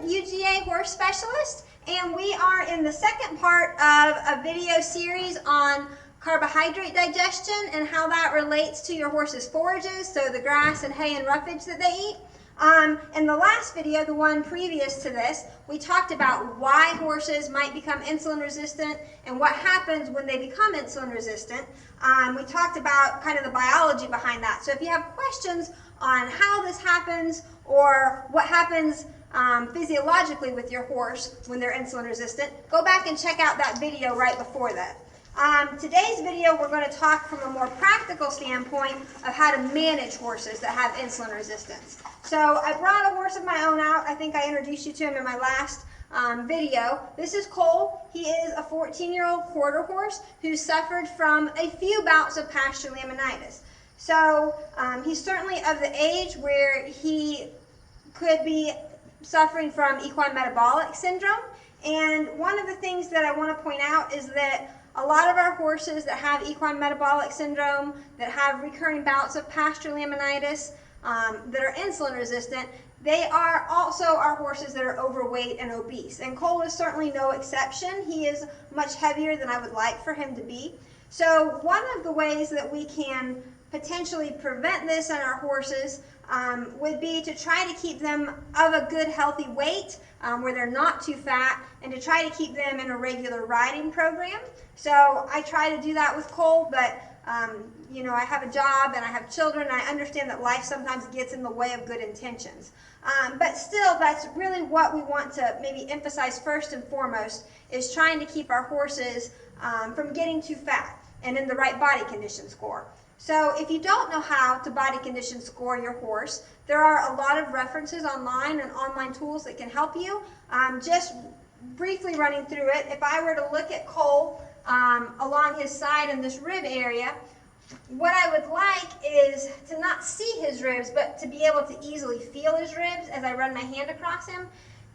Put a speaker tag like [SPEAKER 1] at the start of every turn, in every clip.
[SPEAKER 1] UGA horse specialist, and we are in the second part of a video series on carbohydrate digestion and how that relates to your horse's forages, so the grass and hay and roughage that they eat. In the last video, the one previous to this, we talked about why horses might become insulin resistant and what happens when they become insulin resistant. We talked about kind of the biology behind that. So if you have questions on how this happens or what happens physiologically with your horse when they're insulin resistant, go back and check out that video right before that. Today's video, we're going to talk from a more practical standpoint of how to manage horses that have insulin resistance. So I brought a horse of my own out. I think I introduced you to him in my last video. This is Cole. He is a 14-year-old quarter horse who suffered from a few bouts of pasture laminitis. So he's certainly of the age where he could be suffering from equine metabolic syndrome. And one of the things that I want to point out is that a lot of our horses that have equine metabolic syndrome, that have recurring bouts of pasture laminitis, that are insulin resistant, they are also our horses that are overweight and obese. And Cole is certainly no exception. He is much heavier than I would like for him to be. So one of the ways that we can potentially prevent this in our horses would be to try to keep them of a good healthy weight where they're not too fat, and to try to keep them in a regular riding program. So I try to do that with Cole, but you know, I have a job and I have children, and I understand that life sometimes gets in the way of good intentions. But still, that's really what we want to maybe emphasize first and foremost, is trying to keep our horses from getting too fat and in the right body condition score. So if you don't know how to body condition score your horse, there are a lot of references online and online tools that can help you. Just briefly running through it, if I were to look at Cole along his side in this rib area, what I would like is to not see his ribs, but to be able to easily feel his ribs as I run my hand across him.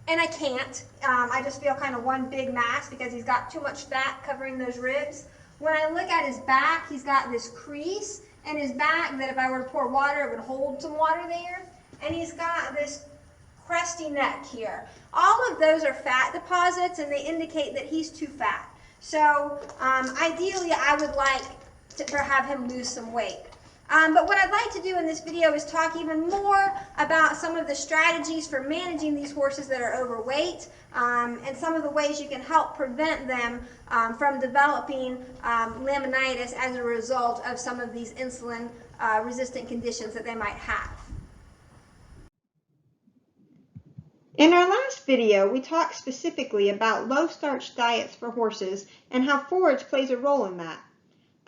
[SPEAKER 1] And I can't. I just feel kind of one big mass because he's got too much fat covering those ribs. When I look at his back, he's got this crease in his back that if I were to pour water, it would hold some water there. And he's got this cresty neck here. All of those are fat deposits, and they indicate that he's too fat. So ideally, I would like to have him lose some weight. But what I'd like to do in this video is talk even more about some of the strategies for managing these horses that are overweight, and some of the ways you can help prevent them from developing laminitis as a result of some of these insulin resistant conditions that they might have. In our last video, we talked specifically about low-starch diets for horses and how forage plays a role in that.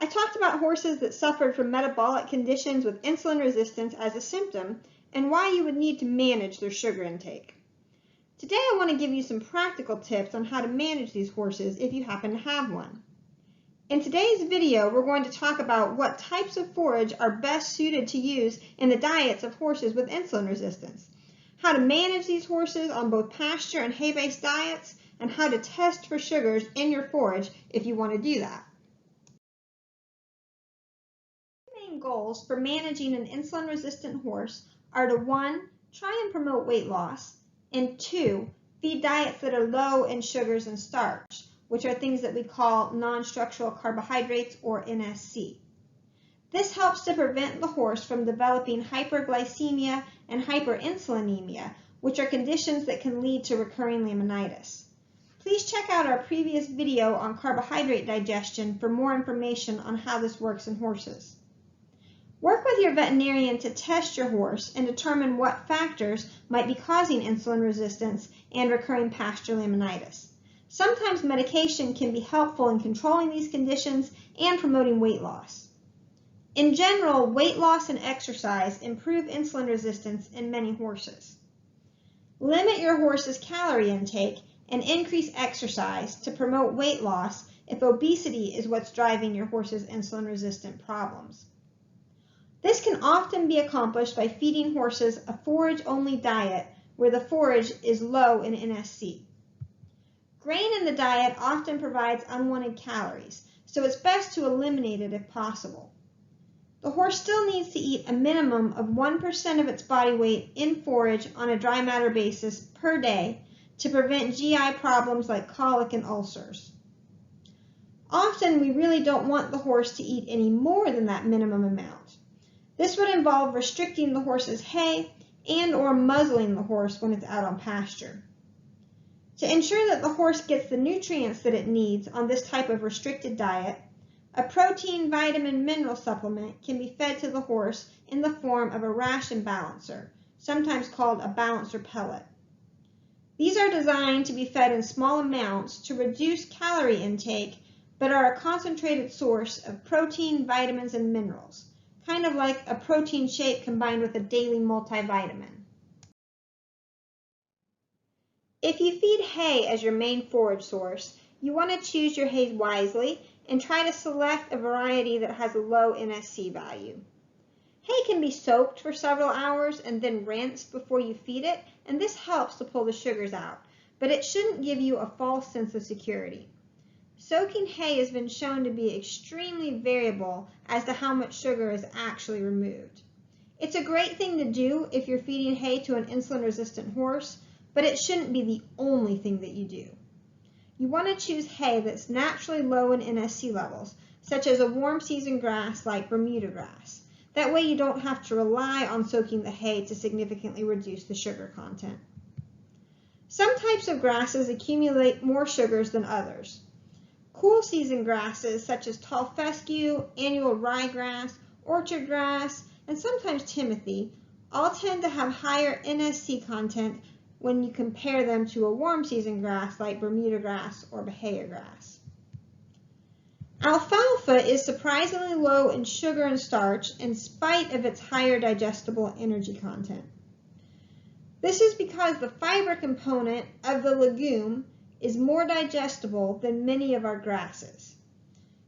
[SPEAKER 1] I talked about horses that suffered from metabolic conditions with insulin resistance as a symptom and why you would need to manage their sugar intake. Today I want to give you some practical tips on how to manage these horses if you happen to have one. In today's video, we're going to talk about what types of forage are best suited to use in the diets of horses with insulin resistance, how to manage these horses on both pasture and hay-based diets, and how to test for sugars in your forage if you want to do that. Goals for managing an insulin-resistant horse are to 1, try and promote weight loss, and 2, feed diets that are low in sugars and starch, which are things that we call non-structural carbohydrates, or NSC. This helps to prevent the horse from developing hyperglycemia and hyperinsulinemia, which are conditions that can lead to recurring laminitis. Please check out our previous video on carbohydrate digestion for more information on how this works in horses. Work with your veterinarian to test your horse and determine what factors might be causing insulin resistance and recurring pasture laminitis. Sometimes medication can be helpful in controlling these conditions and promoting weight loss. In general, weight loss and exercise improve insulin resistance in many horses. Limit your horse's calorie intake and increase exercise to promote weight loss if obesity is what's driving your horse's insulin resistant problems. This can often be accomplished by feeding horses a forage-only diet where the forage is low in NSC. Grain in the diet often provides unwanted calories, so it's best to eliminate it if possible. The horse still needs to eat a minimum of 1% of its body weight in forage on a dry matter basis per day to prevent GI problems like colic and ulcers. Often we really don't want the horse to eat any more than that minimum amount. This would involve restricting the horse's hay and/or muzzling the horse when it's out on pasture. To ensure that the horse gets the nutrients that it needs on this type of restricted diet, a protein, vitamin, mineral supplement can be fed to the horse in the form of a ration balancer, sometimes called a balancer pellet. These are designed to be fed in small amounts to reduce calorie intake, but are a concentrated source of protein, vitamins, and minerals, kind of like a protein shake combined with a daily multivitamin. If you feed hay as your main forage source, you want to choose your hay wisely and try to select a variety that has a low NSC value. Hay can be soaked for several hours and then rinsed before you feed it, and this helps to pull the sugars out, but it shouldn't give you a false sense of security. Soaking hay has been shown to be extremely variable as to how much sugar is actually removed. It's a great thing to do if you're feeding hay to an insulin-resistant horse, but it shouldn't be the only thing that you do. You want to choose hay that's naturally low in NSC levels, such as a warm season grass like Bermuda grass. That way you don't have to rely on soaking the hay to significantly reduce the sugar content. Some types of grasses accumulate more sugars than others. Cool season grasses such as tall fescue, annual ryegrass, orchard grass, and sometimes timothy all tend to have higher NSC content when you compare them to a warm season grass like Bermuda grass or Bahia grass. Alfalfa is surprisingly low in sugar and starch in spite of its higher digestible energy content. This is because the fiber component of the legume is more digestible than many of our grasses.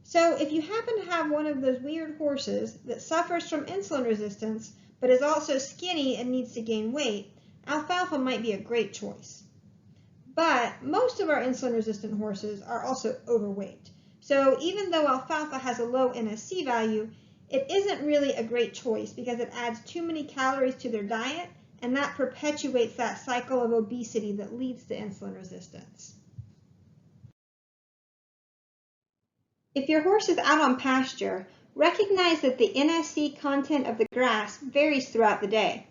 [SPEAKER 1] So if you happen to have one of those weird horses that suffers from insulin resistance but is also skinny and needs to gain weight, alfalfa might be a great choice. But most of our insulin-resistant horses are also overweight. So even though alfalfa has a low NSC value, it isn't really a great choice because it adds too many calories to their diet, and that perpetuates that cycle of obesity that leads to insulin resistance. If your horse is out on pasture, recognize that the NSC content of the grass varies throughout the day.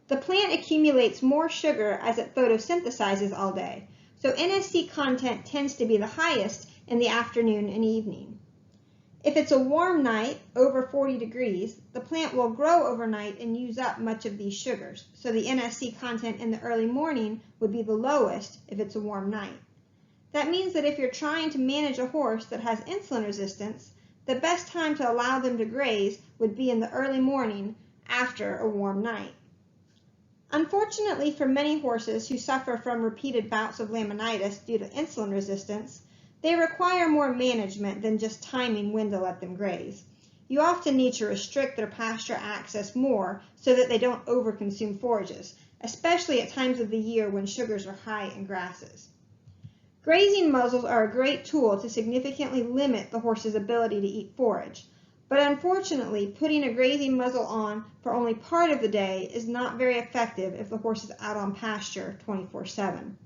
[SPEAKER 1] The plant accumulates more sugar as it photosynthesizes all day, so NSC content tends to be the highest in the afternoon and evening. If it's a warm night, over 40 degrees, the plant will grow overnight and use up much of these sugars, so the NSC content in the early morning would be the lowest if it's a warm night. That means that if you're trying to manage a horse that has insulin resistance, the best time to allow them to graze would be in the early morning after a warm night. Unfortunately for many horses who suffer from repeated bouts of laminitis due to insulin resistance, they require more management than just timing when to let them graze. You often need to restrict their pasture access more so that they don't overconsume forages, especially at times of the year when sugars are high in grasses. Grazing muzzles are a great tool to significantly limit the horse's ability to eat forage, but unfortunately, putting a grazing muzzle on for only part of the day is not very effective if the horse is out on pasture 24/7.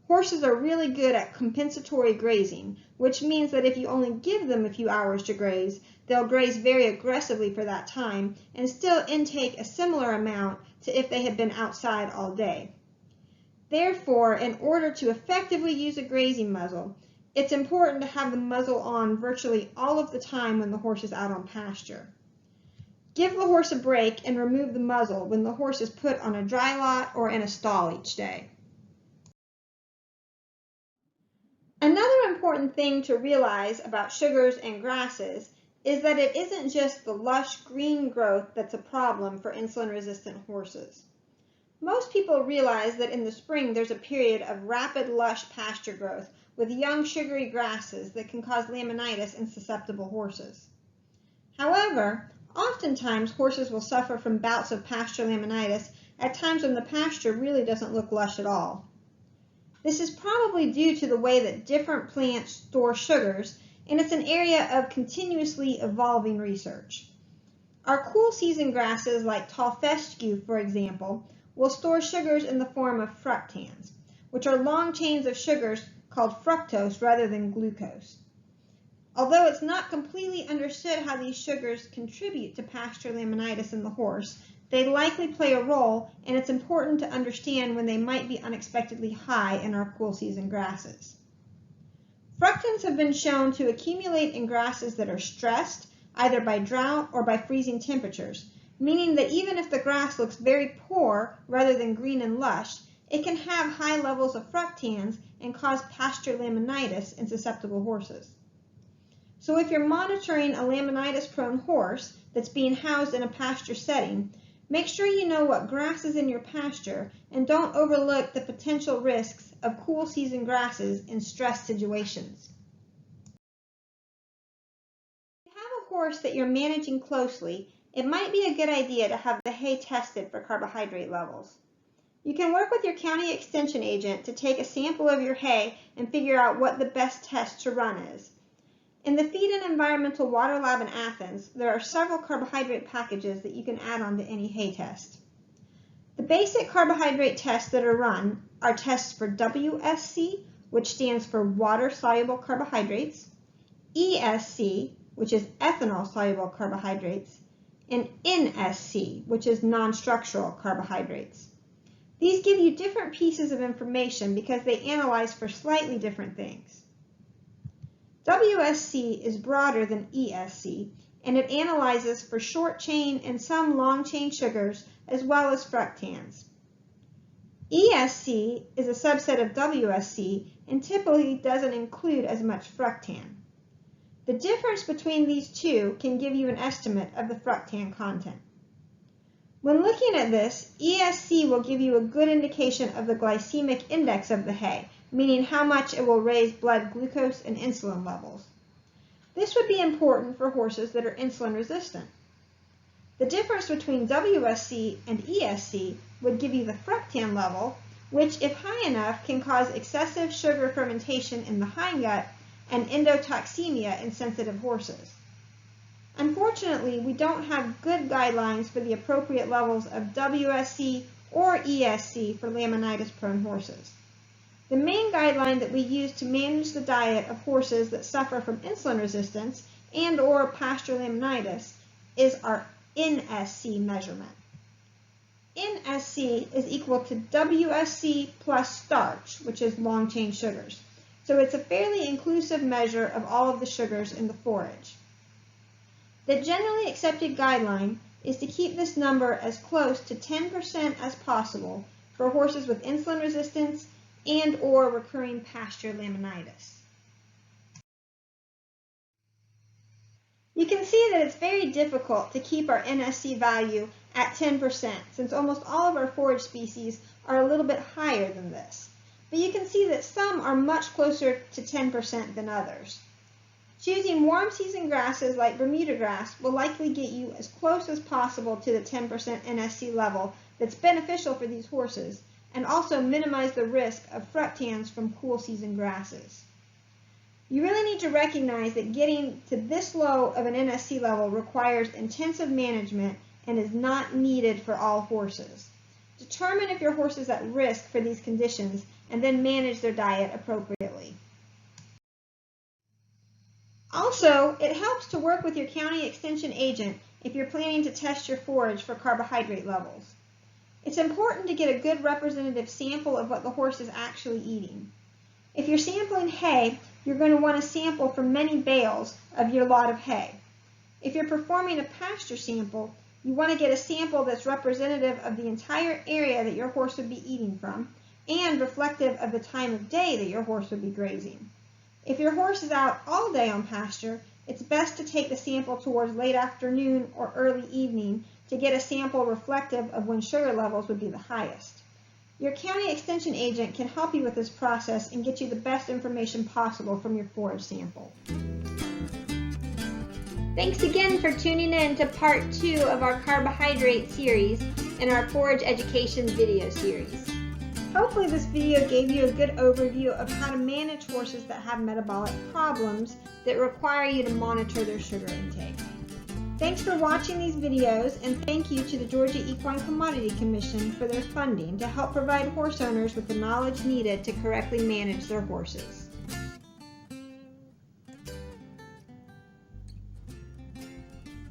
[SPEAKER 1] Horses are really good at compensatory grazing, which means that if you only give them a few hours to graze, they'll graze very aggressively for that time and still intake a similar amount to if they had been outside all day. Therefore, in order to effectively use a grazing muzzle, it's important to have the muzzle on virtually all of the time when the horse is out on pasture. Give the horse a break and remove the muzzle when the horse is put on a dry lot or in a stall each day. Another important thing to realize about sugars and grasses is that it isn't just the lush green growth that's a problem for insulin-resistant horses. Most people realize that in the spring there's a period of rapid lush pasture growth with young sugary grasses that can cause laminitis in susceptible horses. However, oftentimes horses will suffer from bouts of pasture laminitis at times when the pasture really doesn't look lush at all. This is probably due to the way that different plants store sugars, and it's an area of continuously evolving research. Our cool season grasses like tall fescue, for example, will store sugars in the form of fructans, which are long chains of sugars called fructose rather than glucose. Although it's not completely understood how these sugars contribute to pasture laminitis in the horse, they likely play a role, and it's important to understand when they might be unexpectedly high in our cool season grasses. Fructans have been shown to accumulate in grasses that are stressed, either by drought or by freezing temperatures, meaning that even if the grass looks very poor rather than green and lush, it can have high levels of fructans and cause pasture laminitis in susceptible horses. So if you're monitoring a laminitis-prone horse that's being housed in a pasture setting, make sure you know what grass is in your pasture and don't overlook the potential risks of cool season grasses in stress situations. If you have a horse that you're managing closely, it might be a good idea to have the hay tested for carbohydrate levels. You can work with your county extension agent to take a sample of your hay and figure out what the best test to run is. In the Feed and Environmental Water Lab in Athens, there are several carbohydrate packages that you can add on to any hay test. The basic carbohydrate tests that are run are tests for WSC, which stands for water-soluble carbohydrates, ESC, which is ethanol-soluble carbohydrates, and NSC, which is non-structural carbohydrates. These give you different pieces of information because they analyze for slightly different things. WSC is broader than ESC, and it analyzes for short chain and some long chain sugars as well as fructans. ESC is a subset of WSC and typically doesn't include as much fructan. The difference between these two can give you an estimate of the fructan content. When looking at this, ESC will give you a good indication of the glycemic index of the hay, meaning how much it will raise blood glucose and insulin levels. This would be important for horses that are insulin resistant. The difference between WSC and ESC would give you the fructan level, which, if high enough, can cause excessive sugar fermentation in the hindgut and endotoxemia in sensitive horses. Unfortunately, we don't have good guidelines for the appropriate levels of WSC or ESC for laminitis-prone horses. The main guideline that we use to manage the diet of horses that suffer from insulin resistance and/or pasture laminitis is our NSC measurement. NSC is equal to WSC plus starch, which is long-chain sugars. So it's a fairly inclusive measure of all of the sugars in the forage. The generally accepted guideline is to keep this number as close to 10% as possible for horses with insulin resistance and/or recurring pasture laminitis. You can see that it's very difficult to keep our NSC value at 10% since almost all of our forage species are a little bit higher than this. But you can see that some are much closer to 10% than others. Choosing warm season grasses like Bermuda grass will likely get you as close as possible to the 10% NSC level that's beneficial for these horses and also minimize the risk of fructans from cool season grasses. You really need to recognize that getting to this low of an NSC level requires intensive management and is not needed for all horses. Determine if your horse is at risk for these conditions and then manage their diet appropriately. Also, it helps to work with your county extension agent if you're planning to test your forage for carbohydrate levels. It's important to get a good representative sample of what the horse is actually eating. If you're sampling hay, you're going to want to sample from many bales of your lot of hay. If you're performing a pasture sample, you want to get a sample that's representative of the entire area that your horse would be eating from and reflective of the time of day that your horse would be grazing. If your horse is out all day on pasture, it's best to take the sample towards late afternoon or early evening to get a sample reflective of when sugar levels would be the highest. Your county extension agent can help you with this process and get you the best information possible from your forage sample. Thanks again for tuning in to part 2 of our carbohydrate series in our forage education video series. Hopefully this video gave you a good overview of how to manage horses that have metabolic problems that require you to monitor their sugar intake. Thanks for watching these videos, and thank you to the Georgia Equine Commodity Commission for their funding to help provide horse owners with the knowledge needed to correctly manage their horses.